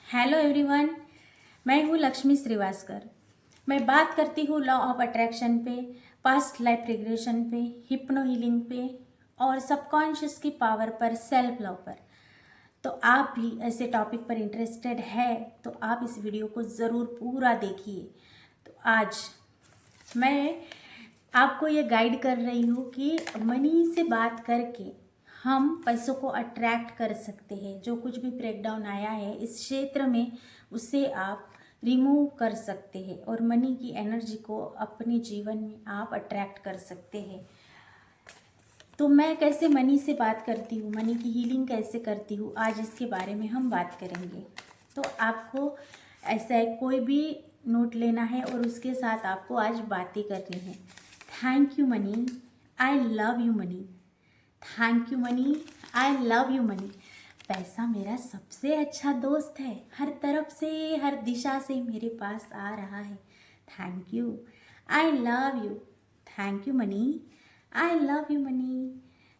Hello everyone. मैं हूँ लक्ष्मी श्रीवास्तकर। मैं बात करती हूँ लॉ ऑफ अट्रैक्शन पे, पास्ट लाइफ रिग्रेशन पे, हिप्नो हीलिंग पे और सबकॉन्शियस की पावर पर, सेल्फ लव पर। तो आप भी ऐसे टॉपिक पर इंटरेस्टेड है तो आप इस वीडियो को ज़रूर पूरा देखिए। तो आज मैं आपको ये गाइड कर रही हूँ कि मनी से बात करके हम पैसों को अट्रैक्ट कर सकते हैं। जो कुछ भी ब्रेकडाउन आया है इस क्षेत्र में उसे आप रिमूव कर सकते हैं और मनी की एनर्जी को अपने जीवन में आप अट्रैक्ट कर सकते हैं। तो मैं कैसे मनी से बात करती हूँ, मनी की हीलिंग कैसे करती हूँ, आज इसके बारे में हम बात करेंगे। तो आपको ऐसा है, कोई भी नोट लेना है और उसके साथ आपको आज बातें करनी है। Thank you money, I love you money. Thank you money, I love you money. पैसा मेरा सबसे अच्छा दोस्त है, हर तरफ से हर दिशा से मेरे पास आ रहा है। Thank you, I love you. Thank you money, I love you money.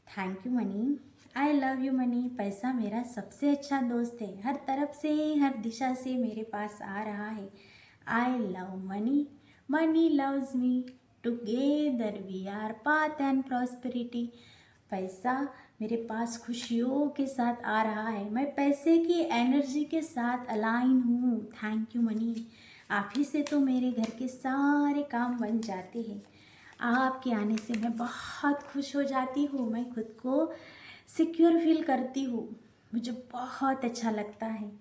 Thank you money, I love you money. पैसा मेरा सबसे अच्छा दोस्त है, हर तरफ से हर दिशा से मेरे पास आ रहा है। I love money, money loves me. Together we are path and prosperity. पैसा मेरे पास खुशियों के साथ आ रहा है, मैं पैसे की एनर्जी के साथ अलाइन हूँ। थैंक यू मनी, आप ही से तो मेरे घर के सारे काम बन जाते हैं। आपके आने से मैं बहुत खुश हो जाती हूँ, मैं खुद को सिक्योर फील करती हूँ, मुझे बहुत अच्छा लगता है।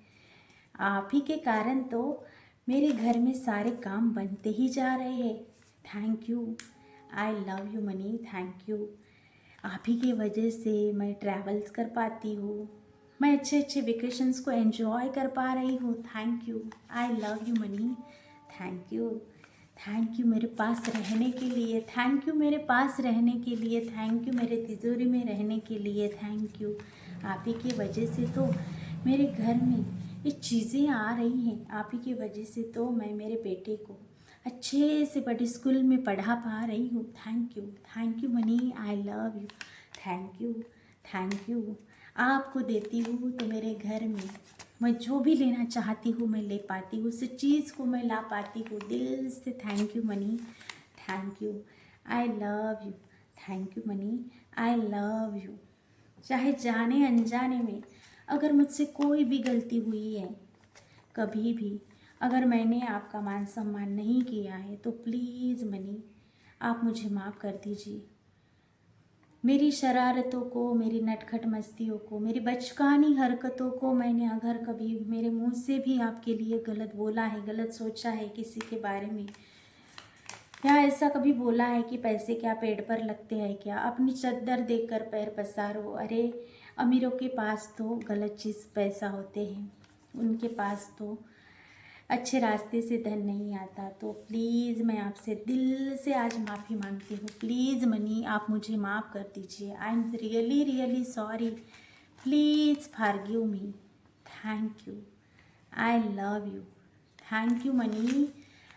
आप ही के कारण तो मेरे घर में सारे काम बनते ही जा रहे हैं। Thank you, I love you money. Thank you, आप ही की वजह से मैं ट्रैवल्स कर पाती हूँ, मैं अच्छे अच्छे वेकेशंस को एंजॉय कर पा रही हूँ। Thank you, I love you money. Thank you, thank you मेरे पास रहने के लिए। थैंक यू मेरे पास रहने के लिए। थैंक यू मेरे तिजोरी में रहने के लिए। थैंक यू, आप ही की वजह से तो मेरे घर में ये चीज़ें आ रही हैं। आप ही की वजह से तो मैं मेरे बेटे को अच्छे से बड़े स्कूल में पढ़ा पा रही हूँ। Thank you money, I love you. Thank you, thank you. आपको देती हूँ तो मेरे घर में मैं जो भी लेना चाहती हूँ मैं ले पाती हूँ, उस चीज़ को मैं ला पाती हूँ। दिल से thank you money. Thank you, I love you. Thank you money, I love you. चाहे जाने अनजाने में अगर मुझसे कोई भी गलती हुई है, कभी भी अगर मैंने आपका मान सम्मान नहीं किया है तो प्लीज़ मनी आप मुझे माफ़ कर दीजिए। मेरी शरारतों को, मेरी नटखट मस्तियों को, मेरी बचकानी हरकतों को मैंने अगर कभी मेरे मुंह से भी आपके लिए गलत बोला है, गलत सोचा है किसी के बारे में, या ऐसा कभी बोला है कि पैसे क्या पेड़ पर लगते हैं क्या, अपनी चद्दर देखकर पैर पसारो। अरे अमीरों के पास तो गलत चीज़ पैसा होते हैं, उनके पास तो अच्छे रास्ते से धन नहीं आता। तो प्लीज़ मैं आपसे दिल से आज माफ़ी मांगती हूँ। प्लीज़ मनी आप मुझे माफ़ कर दीजिए। I am really really sorry, please forgive me. Thank you, I love you. Thank you money,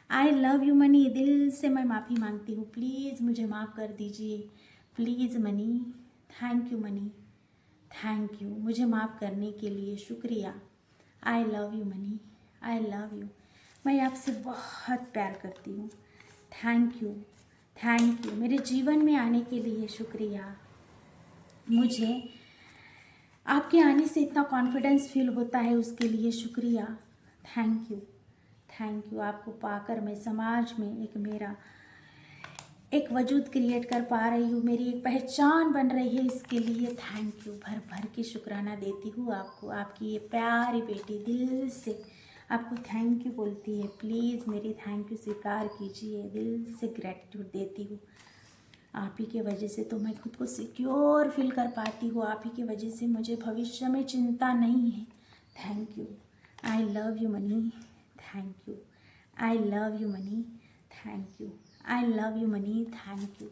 I love you money. दिल से मैं माफ़ी मांगती हूँ, प्लीज़ मुझे माफ़ कर दीजिए। Please money, thank you money. Thank you, मुझे माफ़ करने के लिए शुक्रिया। I love you money, I love you. मैं आपसे बहुत प्यार करती हूँ। Thank you, thank you. मेरे जीवन में आने के लिए शुक्रिया। मुझे आपके आने से इतना कॉन्फिडेंस फील होता है, उसके लिए शुक्रिया। Thank you, thank you. आपको पाकर मैं समाज में मेरा एक वजूद क्रिएट कर पा रही हूँ, मेरी एक पहचान बन रही है, इसके लिए थैंक यू। भर भर के शुक्राना देती हूँ आपको। आपकी ये प्यारी बेटी दिल से आपको थैंक यू बोलती है। प्लीज़ मेरी थैंक यू स्वीकार कीजिए, दिल से ग्रेटिट्यूड देती हूँ। आप ही के वजह से तो मैं खुद को सिक्योर फील कर पाती हूँ, आप ही की वजह से मुझे भविष्य में चिंता नहीं है। Thank you, I love you money. Thank you, I love you money. Thank you, I love you money. Thank you,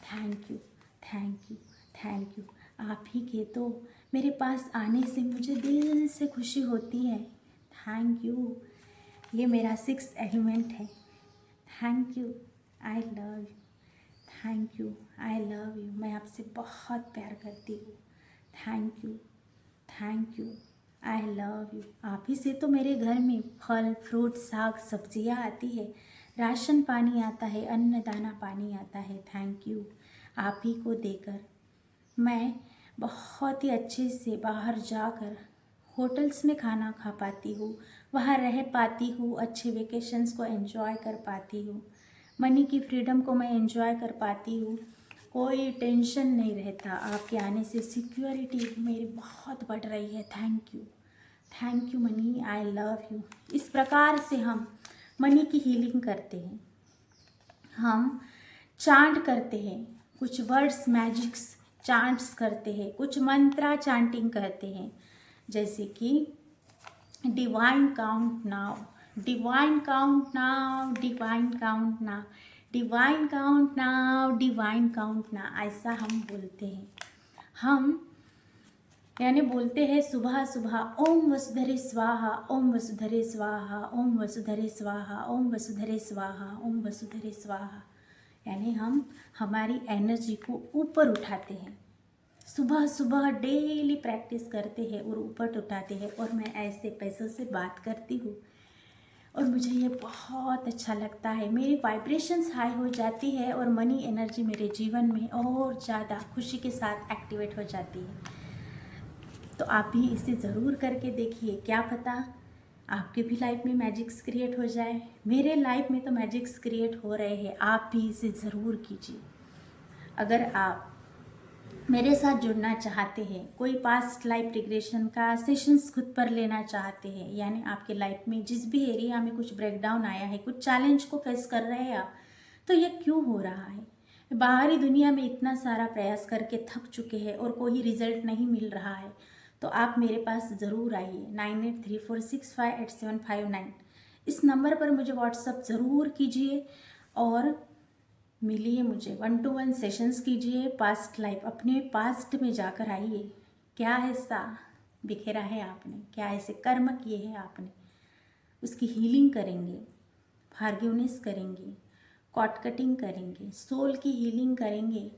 thank you, thank you, thank you. आप ही के तो मेरे पास आने से मुझे दिल से खुशी होती है। थैंक यू, ये मेरा सिक्स एलिमेंट है। Thank you, I love you. Thank you, I love you. मैं आपसे बहुत प्यार करती हूँ। Thank you, thank you, I love you. आप ही से तो मेरे घर में फल फ्रूट साग सब्जियाँ आती है, राशन पानी आता है, अन्न दाना पानी आता है। Thank you. आप ही को देकर मैं बहुत ही अच्छे से बाहर जाकर होटल्स में खाना खा पाती हूँ, वहाँ रह पाती हूँ, अच्छे वेकेशंस को एंजॉय कर पाती हूँ, मनी की फ्रीडम को मैं एंजॉय कर पाती हूँ। कोई टेंशन नहीं रहता। आपके आने से सिक्योरिटी मेरी बहुत बढ़ रही है। Thank you money, I love you. इस प्रकार से हम मनी की हीलिंग करते हैं, हम चांट करते हैं, कुछ वर्ड्स मैजिक्स चांट्स करते हैं, कुछ मंत्रा चांटिंग करते हैं, जैसे कि divine count now, divine count now, divine count now, divine count now, divine count now, ऐसा हम बोलते हैं। हम यानी बोलते हैं सुबह सुबह ओम वसुधरे स्वाहा, ओम वसुधरे स्वाहा, ओम वसुधरे स्वाहा, ओम वसुधरे स्वाहा, ओम वसुधरे स्वाहा। यानी हम हमारी एनर्जी को ऊपर उठाते हैं, सुबह सुबह डेली प्रैक्टिस करते हैं और ऊपर उठाते हैं। और मैं ऐसे पैसों से बात करती हूँ और मुझे ये बहुत अच्छा लगता है। मेरी वाइब्रेशंस हाई हो जाती है और मनी एनर्जी मेरे जीवन में और ज़्यादा खुशी के साथ एक्टिवेट हो जाती है। तो आप भी इसे ज़रूर करके देखिए, क्या पता आपके भी लाइफ में मैजिक्स क्रिएट हो जाए। मेरे लाइफ में तो मैजिक्स क्रिएट हो रहे हैं, आप भी इसे ज़रूर कीजिए। अगर आप मेरे साथ जुड़ना चाहते हैं, कोई पास्ट लाइफ रिग्रेशन का सेशंस खुद पर लेना चाहते हैं, यानी आपके लाइफ में जिस भी एरिया में कुछ ब्रेकडाउन आया है, कुछ चैलेंज को फेस कर रहे हैं आप, तो ये क्यों हो रहा है, बाहरी दुनिया में इतना सारा प्रयास करके थक चुके हैं और कोई रिजल्ट नहीं मिल रहा है, तो आप मेरे पास ज़रूर आइए। 9834658759 इस नंबर पर मुझे व्हाट्सअप ज़रूर कीजिए और मिलिए मुझे, 1-to-1 सेशंस कीजिए। पास्ट लाइफ, अपने पास्ट में जाकर आइए, क्या ऐसा बिखेरा है आपने, क्या ऐसे कर्म किए हैं आपने, उसकी हीलिंग करेंगे, फॉरगिवनेस करेंगे, कॉट कटिंग करेंगे, सोल की हीलिंग करेंगे।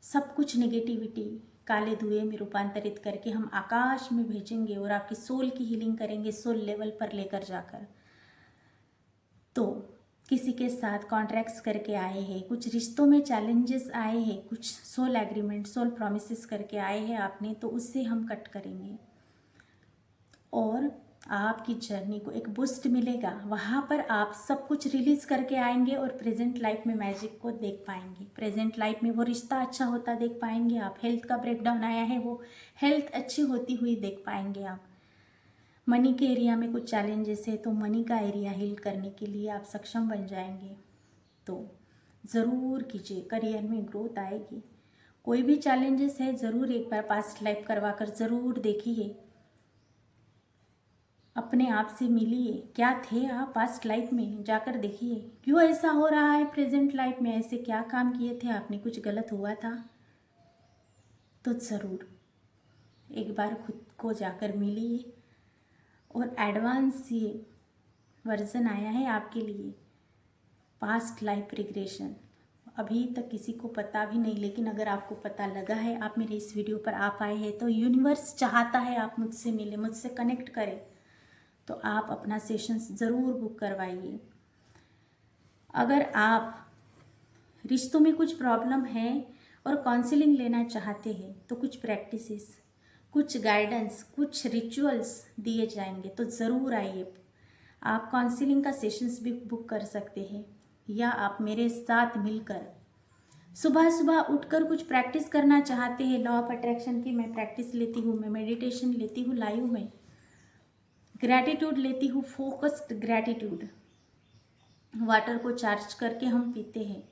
सब कुछ नेगेटिविटी काले धुएं में रूपांतरित करके हम आकाश में भेजेंगे और आपकी सोल की हीलिंग करेंगे, सोल लेवल पर लेकर जाकर। तो किसी के साथ कॉन्ट्रैक्ट्स करके आए हैं, कुछ रिश्तों में चैलेंजेस आए हैं, कुछ सोल एग्रीमेंट, सोल प्रॉमिसेस करके आए हैं आपने, तो उससे हम कट करेंगे और आपकी जर्नी को एक बूस्ट मिलेगा। वहाँ पर आप सब कुछ रिलीज़ करके आएंगे और प्रेजेंट लाइफ में मैजिक को देख पाएंगे। प्रेजेंट लाइफ में वो रिश्ता अच्छा होता देख पाएंगे आप, हेल्थ का ब्रेकडाउन आया है वो हेल्थ अच्छी होती हुई देख पाएंगे आप। मनी के एरिया में कुछ चैलेंजेस है तो मनी का एरिया हील करने के लिए आप सक्षम बन जाएंगे। तो ज़रूर कीजिए, करियर में ग्रोथ आएगी। कोई भी चैलेंजेस है ज़रूर एक बार पास्ट लाइफ करवा कर ज़रूर देखिए, अपने आप से मिलिए, क्या थे आप पास्ट लाइफ में, जाकर देखिए क्यों ऐसा हो रहा है प्रेजेंट लाइफ में, ऐसे क्या काम किए थे आपने, कुछ गलत हुआ था तो ज़रूर एक बार खुद को जाकर मिलिए। और एडवांस ये वर्जन आया है आपके लिए, पास्ट लाइफ रिग्रेशन, अभी तक किसी को पता भी नहीं, लेकिन अगर आपको पता लगा है, आप मेरे इस वीडियो पर आप आए हैं, तो यूनिवर्स चाहता है आप मुझसे मिले, मुझसे कनेक्ट करें। तो आप अपना सेशंस ज़रूर बुक करवाइए। अगर आप रिश्तों में कुछ प्रॉब्लम है और काउंसलिंग लेना चाहते हैं, तो कुछ प्रैक्टिसेस, कुछ गाइडेंस, कुछ रिचुअल्स दिए जाएंगे, तो ज़रूर आइए। आप काउंसलिंग का सेशंस भी बुक कर सकते हैं, या आप मेरे साथ मिलकर सुबह सुबह उठकर कुछ प्रैक्टिस करना चाहते हैं। लॉ ऑफ अट्रैक्शन की मैं प्रैक्टिस लेती हूँ, मैं मेडिटेशन लेती हूँ लाइव में, ग्रैटिट्यूड लेती हूँ, फोकस्ड ग्रैटिट्यूड, वाटर को चार्ज करके हम पीते हैं।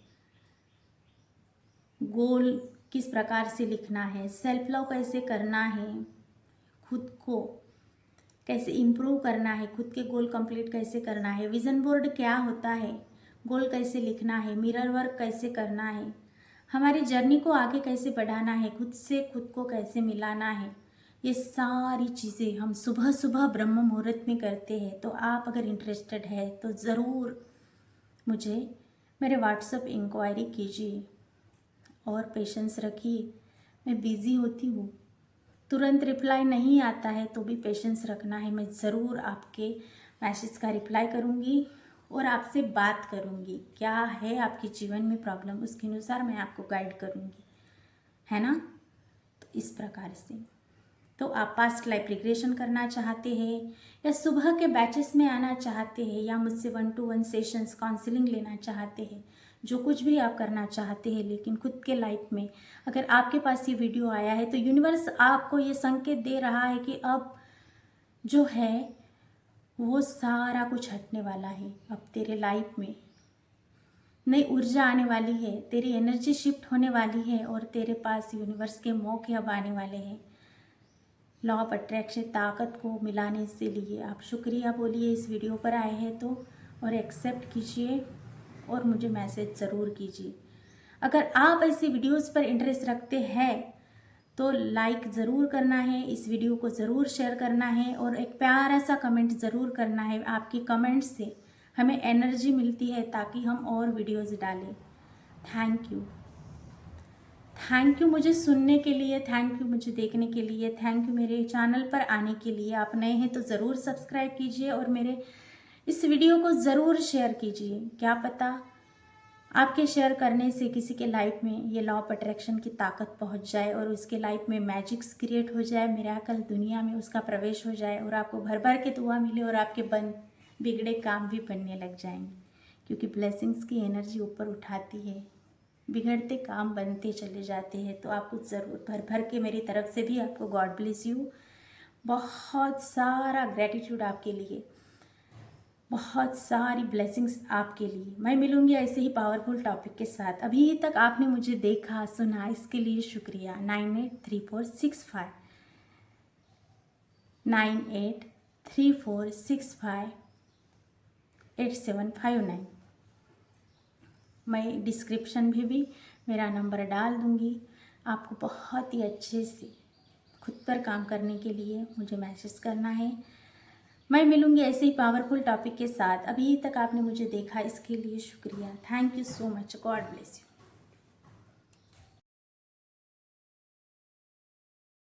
गोल किस प्रकार से लिखना है, सेल्फ लव कैसे करना है, खुद को कैसे इम्प्रूव करना है, खुद के गोल कंप्लीट कैसे करना है, विजन बोर्ड क्या होता है, गोल कैसे लिखना है, मिरर वर्क कैसे करना है, हमारी जर्नी को आगे कैसे बढ़ाना है, खुद से खुद को कैसे मिलाना है, ये सारी चीज़ें हम सुबह सुबह ब्रह्म मुहूर्त में करते हैं। तो आप अगर इंटरेस्टेड है तो ज़रूर मुझे मेरे व्हाट्सएप इंक्वायरी कीजिए और पेशेंस रखिए, मैं बिज़ी होती हूँ तुरंत रिप्लाई नहीं आता है तो भी पेशेंस रखना है। मैं ज़रूर आपके मैसेज का रिप्लाई करूँगी और आपसे बात करूँगी। क्या है आपके जीवन में प्रॉब्लम, उसके अनुसार मैं आपको गाइड करूँगी, है ना। तो इस प्रकार से तो आप पास्ट लाइफ रिग्रेशन करना चाहते हैं या सुबह के बैचेस में आना चाहते हैं या मुझसे 1-to-1 सेशंस काउंसलिंग लेना चाहते हैं, जो कुछ भी आप करना चाहते हैं, लेकिन खुद के लाइफ में अगर आपके पास ये वीडियो आया है तो यूनिवर्स आपको ये संकेत दे रहा है कि अब जो है वो सारा कुछ हटने वाला है। अब तेरे लाइफ में नई ऊर्जा आने वाली है, तेरी एनर्जी शिफ्ट होने वाली है और तेरे पास यूनिवर्स के मौके अब आने वाले हैं। लॉ ऑफ अट्रैक्शन ताकत को मिलाने से लिए आप शुक्रिया बोलिए इस वीडियो पर आए हैं तो, और एक्सेप्ट कीजिए और मुझे मैसेज ज़रूर कीजिए। अगर आप ऐसी वीडियोस पर इंटरेस्ट रखते हैं तो लाइक ज़रूर करना है, इस वीडियो को ज़रूर शेयर करना है और एक प्यारा सा कमेंट ज़रूर करना है। आपकी कमेंट से हमें एनर्जी मिलती है ताकि हम और वीडियोस डालें। थैंक यू, थैंक यू मुझे सुनने के लिए, थैंक यू मुझे देखने के लिए, थैंक यू मेरे चैनल पर आने के लिए। आप नए हैं तो ज़रूर सब्सक्राइब कीजिए और मेरे इस वीडियो को ज़रूर शेयर कीजिए। क्या पता आपके शेयर करने से किसी के लाइफ में ये लॉ ऑफ अट्रैक्शन की ताकत पहुंच जाए और उसके लाइफ में मैजिक्स क्रिएट हो जाए, मिरेकल दुनिया में उसका प्रवेश हो जाए और आपको भर भर के दुआ मिले और आपके बिगड़े काम भी बनने लग जाएंगे, क्योंकि ब्लेसिंग्स की एनर्जी ऊपर उठाती है, बिगड़ते काम बनते चले जाते हैं। तो आपको ज़रूर भर भर के मेरी तरफ से भी आपको गॉड ब्लेस यू, बहुत सारा ग्रेटिट्यूड आपके लिए, बहुत सारी ब्लेसिंग्स आपके लिए। मैं मिलूंगी ऐसे ही पावरफुल टॉपिक के साथ। अभी तक आपने मुझे देखा सुना इसके लिए शुक्रिया। 983465 मैं डिस्क्रिप्शन में भी मेरा नंबर डाल दूँगी। आपको बहुत ही अच्छे से खुद पर काम करने के लिए मुझे मैसेज करना है। मैं मिलूँगी ऐसे ही पावरफुल टॉपिक के साथ। अभी तक आपने मुझे देखा इसके लिए शुक्रिया। Thank you so much. God bless you.